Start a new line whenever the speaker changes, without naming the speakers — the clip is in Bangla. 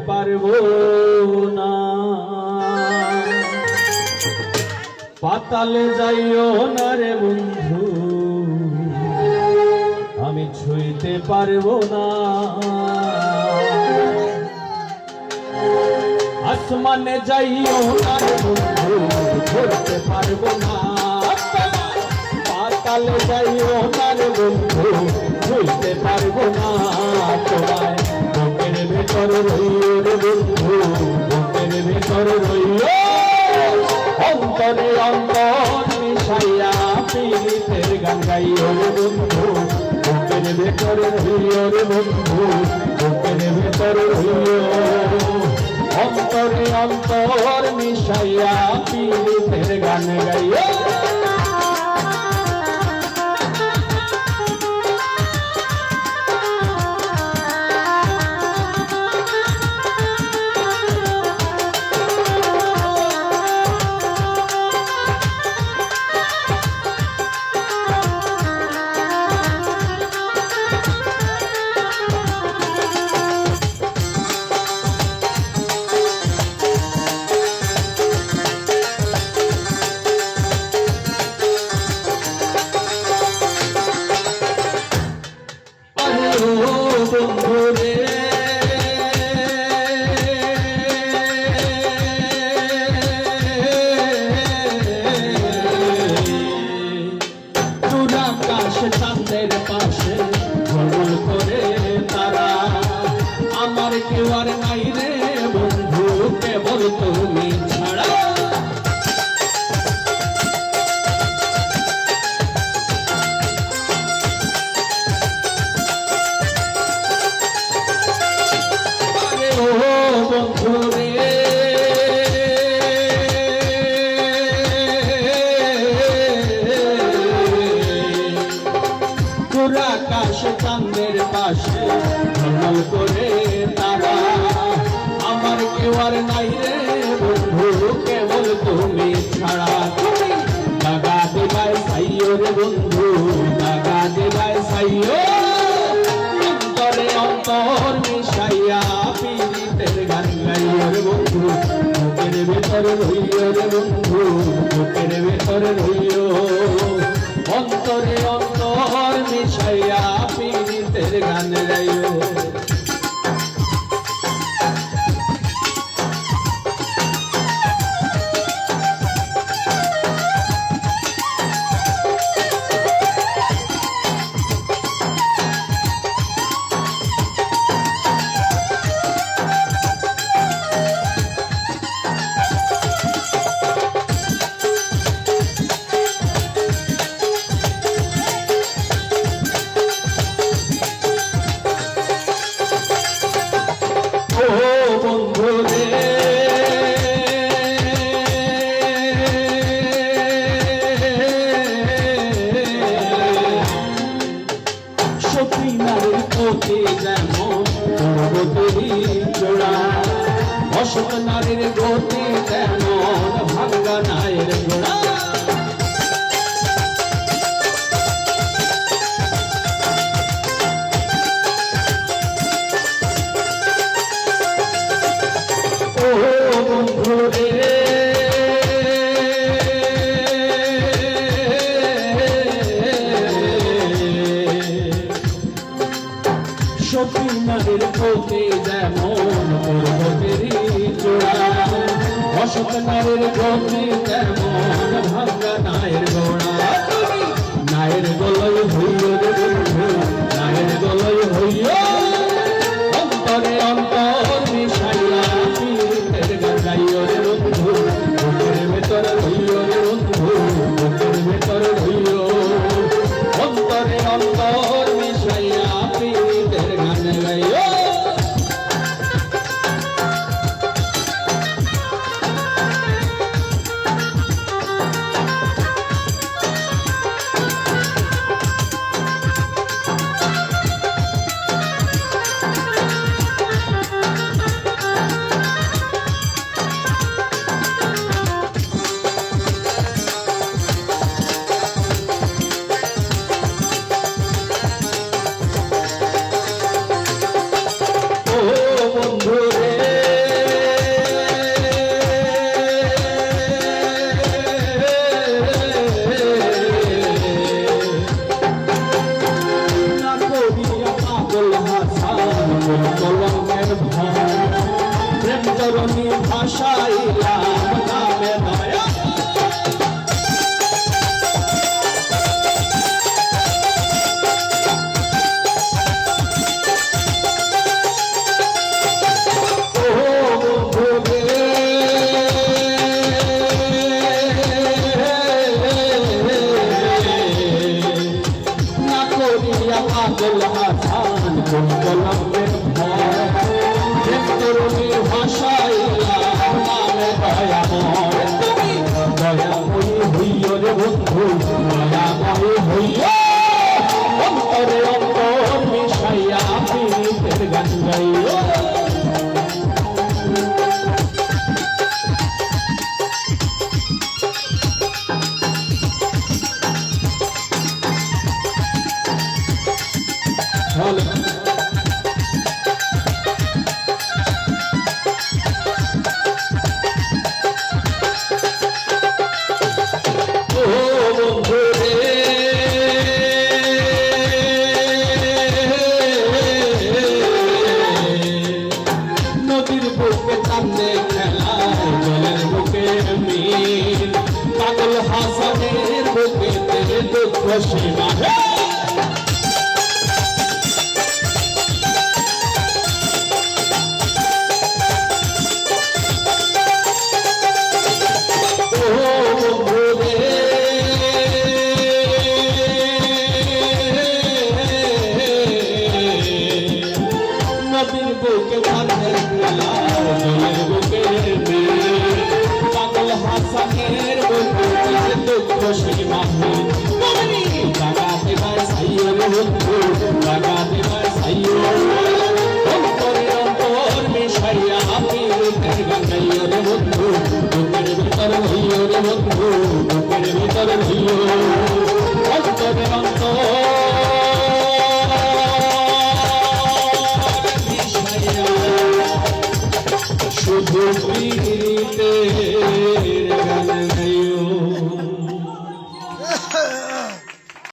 পারবো না। পাতালে যাইও না রে বন্ধু, আমি ছুঁইতে পারবো না। আসমানে যাইও না রে বন্ধু, ধরতে পারবো না। পাতালে যাইও না রে বন্ধু, ছুঁইতে পারবো না। তোমায় বুকের ভেতর রইও রে বন্ধু, বুকের ভেতর রইও। অন্তরে অন্তর মিশাইয়া পীড়িতের গান গাইও রে বন্ধু, বুকের ভেতর রইও রে বন্ধু, বুকের ভেতর রইও। অন্তরে অন্তর মিশাইয়া পীড়িতের গান গাইও। চাঁদের পাশে ঝলমল করে তারা, আমার কেউ আর নাই রে বন্ধু, কেবল তুমি ছাড়া। ও বন্ধু রে, আকাশ চাঁদের পাশে ঝলমল করে তারা, আমার কেউ আর নাই রে বন্ধু, কেবল তুমি ছাড়া। তুমি দাগা দিবায় সাইও রে বন্ধু, দাগা দিবায় সাইও। অন্তরে অন্তর মিশাইয়া পীড়িতের গান গাইও রে বন্ধু, বুকের ভেতর রইও রে বন্ধু, বুকের ভেতর রইও। অন্তরে অন্তর মিশাইয়া পীড়িতের গান গাইও। অসৎ নারীর গতি তেমন ভাঙ্গা নায়ের গোড়া। ও বন্ধু রে, সতী নারীর গতি যেমন পর্বতেরই চূড়া, অসৎ নারীর গতি তেমন ভাঙ্গা নায়ের গোড়া। নায়ের গলয় হইও রে বন্ধু, নায়ের গলয় হইও। অন্তরে অন্তর মিশাইয়া পীড়িতের গান গাইও রে বন্ধু, বুকের ভেতর হইও রে বন্ধু, বুকের ভেতর হইও। অন্তরে অন্তর মিশাইয়া পীড়িতের গান গাইও। কলমের ভয় তরুণীর ভাষায় নামে দয়াময় তুমি দয়াময়ী হইয় রে বন্ধু দয়াময়ী হইয় অন্তরে অন্তর মিশাইয়া পীড়িতের গান গাইও নদীর বুকে চাঁদে খেলা জলের বুকে মিল পাগল হাসানের বুকে তেরে দুঃখ সীমা নদীর বুকে চাঁদের খেলা জলের বুকে পাগল হাসানের বুকে দুঃখ সীমাহীন তুমি জাগাতে পার সাইয়ো রে বন্ধু জাগাতে পার সাইয়ো অন্তরে অন্তর মিশাইয়া পীড়িতের গান গাইও রে বন্ধু বুকের ভিতর হইও রে বন্ধু বুকের ভিতর হইও অন্তরে অন্তর